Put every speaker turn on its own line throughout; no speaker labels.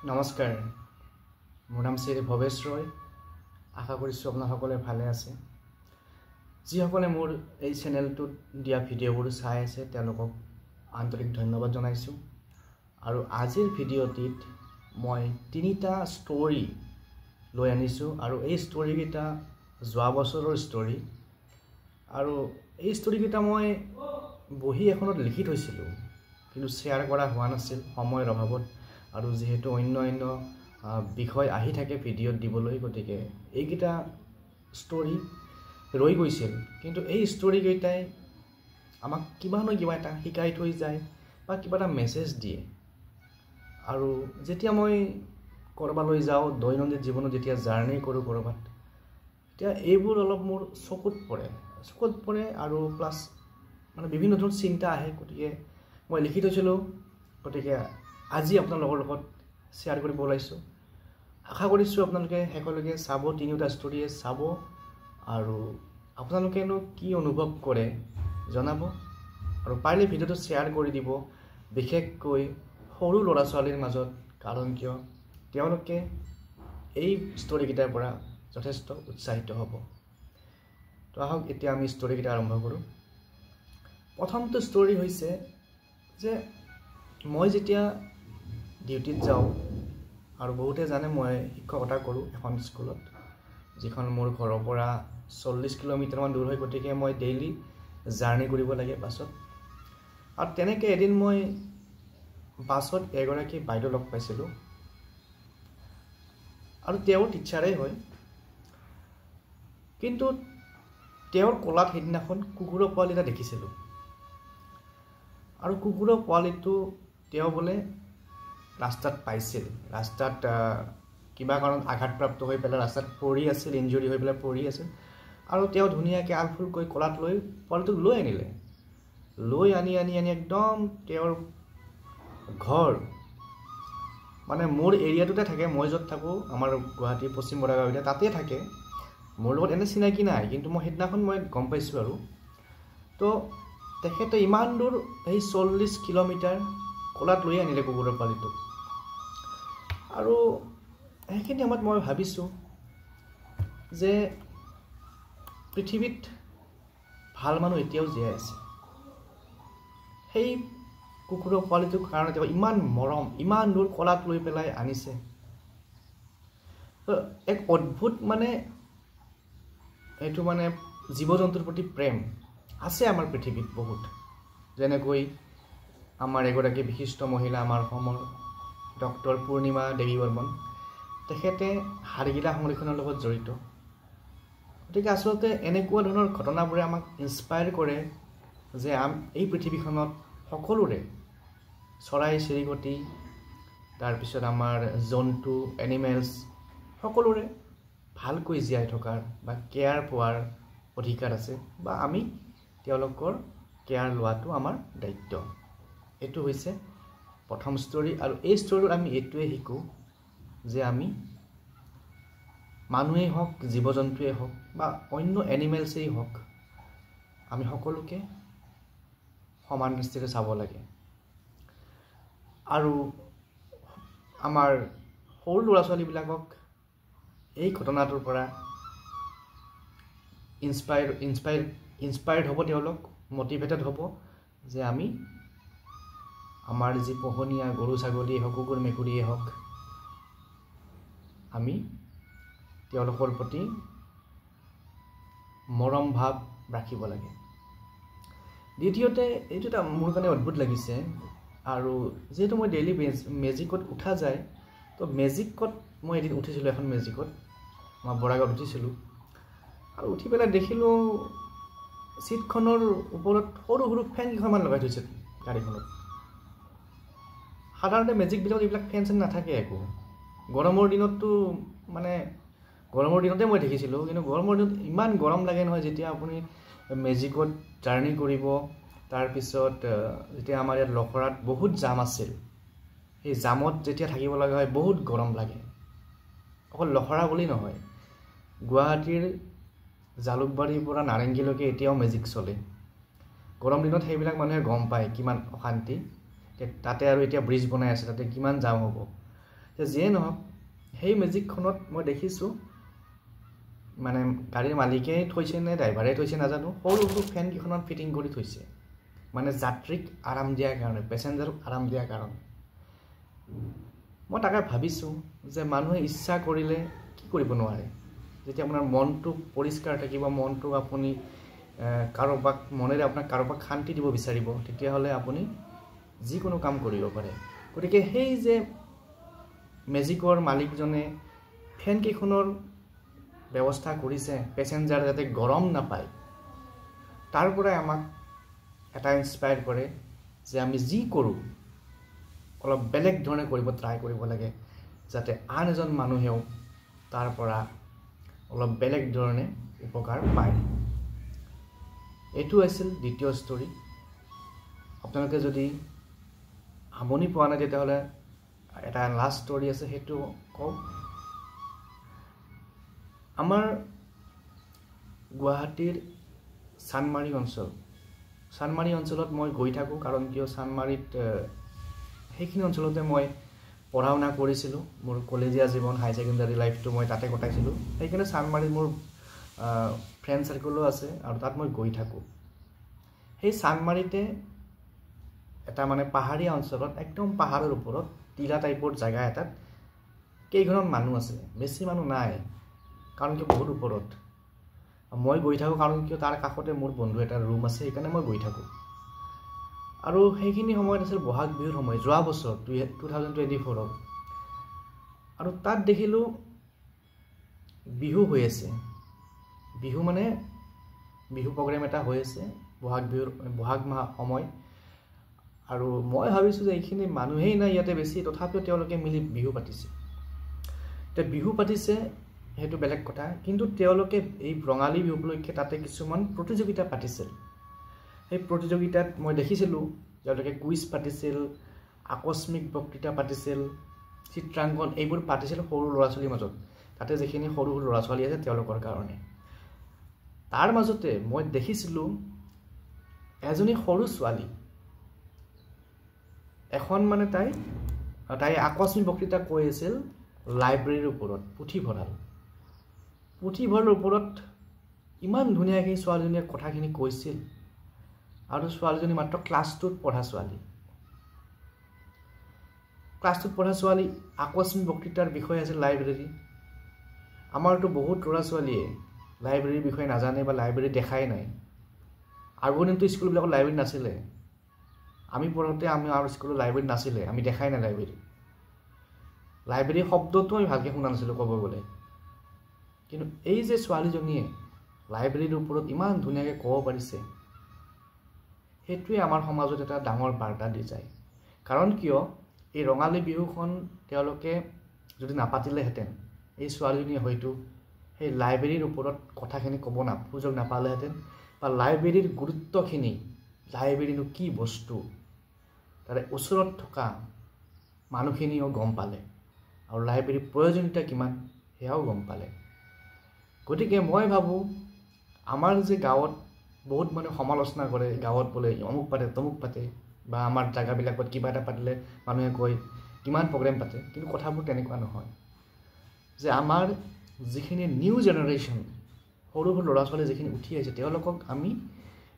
নমস্কাৰ, মোৰ নাম শ্ৰী ভৱেশ ৰয়। আশা কৰিছোঁ আপোনাৰ সকলোৱে ভালে আছে। যিসকলে মোৰ এই চেনেলটোত দিয়া ভিডিঅ'বোৰ চাই আছে তেওঁলোকক আন্তৰিক ধন্যবাদ জনাইছোঁ। আৰু আজিৰ ভিডিঅ'টিত মই 3টা ষ্টৰী লৈ আনিছোঁ আৰু এই ষ্টৰীকেইটা যোৱা বছৰৰ ষ্টৰী। আৰু এই ষ্টৰীকেইটা মই বহি এখনত লিখি থৈছিলোঁ, কিন্তু শ্বেয়াৰ কৰা হোৱা নাছিল সময়ৰ অভাৱত। আৰু যেহেতু অন্য বিষয় আহি থাকে ভিডিঅ'ত দিবলৈ, গতিকে এইকেইটা ষ্টৰী ৰৈ গৈছিল। কিন্তু এই ষ্টৰীকেইটাই আমাক কিবা নহয় কিবা এটা শিকাই থৈ যায় বা কিবা এটা মেছেজ দিয়ে। আৰু যেতিয়া মই ক'ৰবালৈ যাওঁ, দৈনন্দিন জীৱনত যেতিয়া জাৰ্ণি কৰোঁ ক'ৰবাত, তেতিয়া এইবোৰ অলপ মোৰ চকুত পৰে আৰু প্লাছ বিভিন্ন ধৰণৰ চিন্তা আহে। গতিকে মই লিখি থৈছিলোঁ, গতিকে আজি আপোনালোকৰ লগত শ্বেয়াৰ কৰিব ওলাইছোঁ। আশা কৰিছোঁ আপোনালোকে শেষলৈকে চাব, 3টা ষ্টৰীয়ে চাব আৰু আপোনালোকেনো কি অনুভৱ কৰে জনাব। আৰু পাৰিলে ভিডিঅ'টো শ্বেয়াৰ কৰি দিব, বিশেষকৈ সৰু ল'ৰা ছোৱালীৰ মাজত, কাৰণ কিয় তেওঁলোকে এই ষ্টৰীকেইটাৰ পৰা যথেষ্ট উৎসাহিত হ'ব। তো আহক এতিয়া আমি ষ্টৰীকেইটা আৰম্ভ কৰোঁ। প্ৰথমটো ষ্টৰী হৈছে যে মই যেতিয়া ডিউটিত যাওঁ, আৰু বহুতে জানে মই শিক্ষকতা কৰোঁ এখন স্কুলত, যিখন মোৰ ঘৰৰ পৰা 40 কিলোমিটাৰমান দূৰ হয়। গতিকে মই ডেইলি জাৰ্ণি কৰিব লাগে বাছত। আৰু তেনেকৈ এদিন মই বাছত এগৰাকী বাইদেউ লগ পাইছিলোঁ, আৰু তেওঁ টিচাৰেই হয়। কিন্তু তেওঁৰ কোলাত সেইদিনাখন কুকুৰৰ পোৱালি এটা দেখিছিলোঁ। আৰু কুকুৰৰ পোৱালিটো তেওঁ বোলে ৰাস্তাত পাইছিল, ৰাস্তাত কিবা কাৰণত আঘাতপ্ৰাপ্ত হৈ পেলাই ৰাস্তাত পৰি আছিল, ইঞ্জুৰি হৈ পেলাই পৰি আছিল। আৰু তেওঁ ধুনীয়াকৈ আলফুলকৈ কোলাত লৈ পোৱালিটোক লৈ আনিলে। লৈ আনি একদম তেওঁৰ ঘৰ, মোৰ এৰিয়াটোতে থাকে, মই য'ত থাকোঁ, আমাৰ গুৱাহাটীৰ পশ্চিম বৰাগাঁও, তাতে থাকে। মোৰ লগত এনে চিনাকি নাই, কিন্তু মই সেইদিনাখন গম পাইছোঁ। আৰু তো তেখেতে ইমান দূৰ সেই 40 কিলোমিটাৰ কোলাত লৈ আনিলে কুকুৰৰ পোৱালিটোক। আৰু সেইখিনি সময়ত মই ভাবিছোঁ যে পৃথিৱীত ভাল মানুহ এতিয়াও জীয়াই আছে। সেই কুকুৰৰ পোৱালিটোৰ কাৰণে তেওঁ ইমান মৰম, ইমান দূৰ কোলাত লৈ পেলাই আনিছে। এক অদ্ভুত এইটো জীৱ জন্তুৰ প্ৰতি প্ৰেম আছে আমাৰ পৃথিৱীত বহুত। যেনেকৈ আমাৰ এগৰাকী বিশিষ্ট মহিলা, আমাৰ অসমৰ ডক্টৰ পূৰ্ণিমা দেৱী বৰ্মন, তেখেতে হাড়গিলা সংৰক্ষণৰ লগত জড়িত। গতিকে আচলতে এনেকুৱা ধৰণৰ ঘটনাবোৰে আমাক ইনস্পায়াৰ কৰে যে এই পৃথিৱীখনত সকলোৰে, চৰাই চিৰিকটি, তাৰপিছত আমাৰ জন্তু, এনিমেলছ, সকলোৰে ভালকৈ জীয়াই থকাৰ বা কেয়াৰ পোৱাৰ অধিকাৰ আছে, বা আমি তেওঁলোকৰ কেয়াৰ লোৱাটো আমাৰ দায়িত্ব। এইটো হৈছে প্ৰথম ষ্টৰী। আৰু এই ষ্টৰীত আমি এইটোৱে শিকোঁ যে আমি মানুহেই হওক, জীৱ জন্তুৱেই হওক বা অন্য এনিমেলছেই হওক, আমি সকলোকে সমান দৃষ্টিৰে চাব লাগে। আৰু আমাৰ সৰু ল'ৰা ছোৱালীবিলাকক এই ঘটনাটোৰ পৰা ইনস্পায়াৰ্ড হ'ব, তেওঁলোক মটিভেটেড হ'ব যে আমি আমাৰ যি পোহনীয়া গৰু ছাগলীয়ে হওক, কুকুৰ মেকুৰীয়ে হওক, আমি তেওঁলোকৰ প্ৰতি মৰম ভাৱ ৰাখিব লাগে। দ্বিতীয়তে, এইটো এটা মোৰ কাৰণে অদ্ভুত লাগিছে। আৰু যিহেতু মই ডেইলি মেজিকত উঠা যায়, তো মেজিকত মই এদিন উঠিছিলোঁ, এখন মেজিকত মই বৰাগাঁৱত উঠিছিলোঁ। আৰু উঠি পেলাই দেখিলোঁ ছিটখনৰ ওপৰত সৰু সৰু ফেন কেইখনমান লগাই থৈছে গাড়ীখনত। সাধাৰণতে মেজিকবিলাকত এইবিলাক ফেন চেন নাথাকে একো। গৰমৰ দিনততো গৰমৰ দিনতে মই দেখিছিলোঁ, কিন্তু গৰমৰ দিনত ইমান গৰম লাগে নহয় যেতিয়া আপুনি মেজিকত জাৰ্ণি কৰিব। তাৰপিছত যেতিয়া আমাৰ ইয়াত লখৰাত বহুত জাম আছিল, সেই জামত যেতিয়া থাকিব লগা হয় বহুত গৰম লাগে। অকল লখৰা বুলি নহয়, গুৱাহাটীৰ জালুকবাৰীৰ পৰা নাৰেংগীলৈকে এতিয়াও মেজিক চলে। গৰম দিনত সেইবিলাক মানুহে গম পায় কিমান অশান্তি। তাতে আৰু এতিয়া ব্ৰিজ বনাই আছে, তাতে কিমান জাম হ'ব। যে যিয়ে নহওক সেই মেজিকখনত মই দেখিছোঁ মানে গাড়ীৰ মালিকেই থৈছে নে ড্ৰাইভাৰে থৈছে নাজানো, সৰু সৰু ফেনকেইখনত ফিটিং কৰি থৈছে, মানে যাত্ৰীক আৰাম দিয়াৰ কাৰণে, পেচেঞ্জাৰক আৰাম দিয়াৰ কাৰণে। মই তাকে ভাবিছোঁ যে মানুহে ইচ্ছা কৰিলে কি কৰিব নোৱাৰে। যেতিয়া আপোনাৰ মনটো পৰিষ্কাৰ থাকিব, মনটো আপুনি কাৰোবাক মনেৰে আপোনাক কাৰোবাক শান্তি দিব বিচাৰিব, তেতিয়াহ'লে আপুনি যিকোনো কাম কৰিব পাৰে। গতিকে সেই যে মেজিকৰ মালিকজনে ফেনকেইখনৰ ব্যৱস্থা কৰিছে পেচেঞ্জাৰ যাতে গৰম নাপায়, তাৰ পৰাই আমাক এটা ইনস্পায়াৰ কৰে যে আমি যি কৰোঁ অলপ বেলেগ ধৰণে কৰিব ট্ৰাই কৰিব লাগে, যাতে আন এজন মানুহেও তাৰ পৰা অলপ বেলেগ ধৰণে উপকাৰ পায়। এইটো আছিল দ্বিতীয় ষ্টৰী। আপোনালোকে যদি আমনি পোৱা নাই তেতিয়াহ'লে এটা লাষ্ট ষ্টৰী আছে, সেইটো কওঁ। আমাৰ গুৱাহাটীৰ চানমাৰী অঞ্চলত মই গৈ থাকোঁ, কাৰণ কিয় চানমাৰীত সেইখিনি অঞ্চলতে মই পঢ়া শুনা কৰিছিলোঁ। মোৰ কলেজীয়া জীৱন, হাই ছেকেণ্ডাৰী লাইফটো মই তাতে কটাইছিলোঁ। সেইকাৰণে চানমাৰীত মোৰ ফ্ৰেণ্ড চাৰ্কলো আছে আৰু তাত মই গৈ থাকোঁ। সেই চানমাৰীতে এটা মানে পাহাৰীয়া অঞ্চলত, একদম পাহাৰৰ ওপৰত টিলা টাইপৰ জেগা এটাত কেইঘৰমান মানুহ আছে, বেছি মানুহ নাই, কাৰণ কিয় বহুত ওপৰত। মই গৈ থাকোঁ কাৰণ কিয় তাৰ কাষতে মোৰ বন্ধু এটাৰ ৰুম আছে, সেইকাৰণে মই গৈ থাকোঁ। আৰু সেইখিনি সময়ত আছিল বহাগ বিহুৰ সময়, যোৱা বছৰ 2024। আৰু তাত দেখিলোঁ বিহু হৈ আছে, বিহু মানে বিহু প্ৰগ্ৰেম এটা হৈ আছে, বহাগ মাহ সময়। আৰু মই ভাবিছোঁ যে এইখিনি মানুহেই নাই ইয়াতে বেছি, তথাপিও তেওঁলোকে মিলি বিহু পাতিছে। এতিয়া বিহু পাতিছে সেইটো বেলেগ কথা, কিন্তু তেওঁলোকে এই ৰঙালী বিহু উপলক্ষে তাতে কিছুমান প্ৰতিযোগিতা পাতিছিল। সেই প্ৰতিযোগিতাত মই দেখিছিলোঁ তেওঁলোকে কুইজ পাতিছিল, আকস্মিক বক্তৃতা পাতিছিল, চিত্ৰাংকন, এইবোৰ পাতিছিল সৰু ল'ৰা ছোৱালীৰ মাজত। তাতে যিখিনি সৰু সৰু ল'ৰা ছোৱালী আছে তেওঁলোকৰ কাৰণে। তাৰ মাজতে মই দেখিছিলোঁ এজনী সৰু ছোৱালী, এখন মানে তাই আকস্মিক বক্তৃতা কৈ আছিল লাইব্ৰেৰীৰ ওপৰত, পুথিভঁৰালৰ ওপৰত ইমান ধুনীয়াকৈ ছোৱালীজনীয়ে কথাখিনি কৈছিল। আৰু ছোৱালীজনী মাত্ৰ ক্লাছ 2ত পঢ়া ছোৱালী। আকস্মিক বক্তৃতাৰ বিষয় আছিল লাইব্ৰেৰী। আমাৰতো বহুত ল'ৰা ছোৱালীয়ে লাইব্ৰেৰীৰ বিষয়ে নাজানে বা লাইব্ৰেৰী দেখাই নাই। আগৰ দিনতো স্কুলবিলাকত লাইব্ৰেৰী নাছিলে, আমি পঢ়োঁতে আমাৰ স্কুলত লাইব্ৰেৰী নাছিলে, আমি দেখাই নাই লাইব্ৰেৰী শব্দটো আমি ভালকৈ শুনা নাছিলোঁ ক'ব গ'লে। কিন্তু এই যে ছোৱালীজনীয়ে লাইব্ৰেৰীৰ ওপৰত ইমান ধুনীয়াকৈ ক'ব পাৰিছে, সেইটোৱে আমাৰ সমাজত এটা ডাঙৰ বাৰ্তা দি যায়। কাৰণ কিয় এই ৰঙালী বিহুখন তেওঁলোকে যদি নাপাতিলেহেঁতেন, এই ছোৱালীজনীয়ে হয়তো সেই লাইব্ৰেৰীৰ ওপৰত কথাখিনি ক'ব সুযোগ নাপালেহেঁতেন, বা লাইব্ৰেৰীৰ গুৰুত্বখিনি, লাইব্ৰেৰীনো কি বস্তু তাৰে ওচৰত থকা মানুহখিনিও গম পালে, আৰু লাইব্ৰেৰীৰ প্ৰয়োজনীয়তা কিমান সেয়াও গম পালে। গতিকে মই ভাবোঁ আমাৰ যে গাঁৱত বহুত মানুহে সমালোচনা কৰে, গাঁৱত বোলে অমুক পাতে তমুক পাতে, বা আমাৰ জেগাবিলাকত কিবা এটা পাতিলে মানুহে কয় কিমান প্ৰগ্ৰেম পাতে, কিন্তু কথাবোৰ তেনেকুৱা নহয়। যে আমাৰ যিখিনি নিউ জেনেৰেশ্যন, সৰু সৰু ল'ৰা ছোৱালী যিখিনি উঠি আহিছে, তেওঁলোকক আমি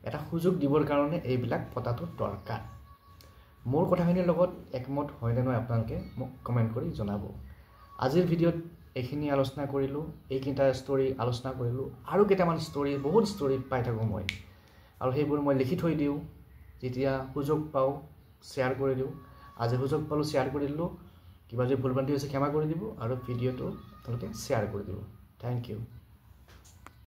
এটা সুযোগ দিবৰ কাৰণে এইবিলাক পতাটো দৰকাৰ। মোৰ কথাখিনিৰ লগত একমত হয়নে নহয় আপোনালোকে মোক কমেণ্ট কৰি জনাব। আজিৰ ভিডিঅ'ত এইখিনি আলোচনা কৰিলোঁ, এইকেইটা ষ্টৰী আলোচনা কৰিলোঁ। আৰু কেইটামান ষ্টৰী, বহুত ষ্টৰী পাই থাকোঁ মই, আৰু সেইবোৰ মই লিখি থৈ দিওঁ, যেতিয়া সুযোগ পাওঁ শ্বেয়াৰ কৰি দিওঁ। আজি সুযোগ পালোঁ শ্বেয়াৰ কৰি দিলোঁ। কিবা যদি ভুল ভ্ৰান্তি হৈছে ক্ষমা কৰি দিব, আৰু ভিডিঅ'টো আপোনালোকে শ্বেয়াৰ কৰি দিব। Thank U.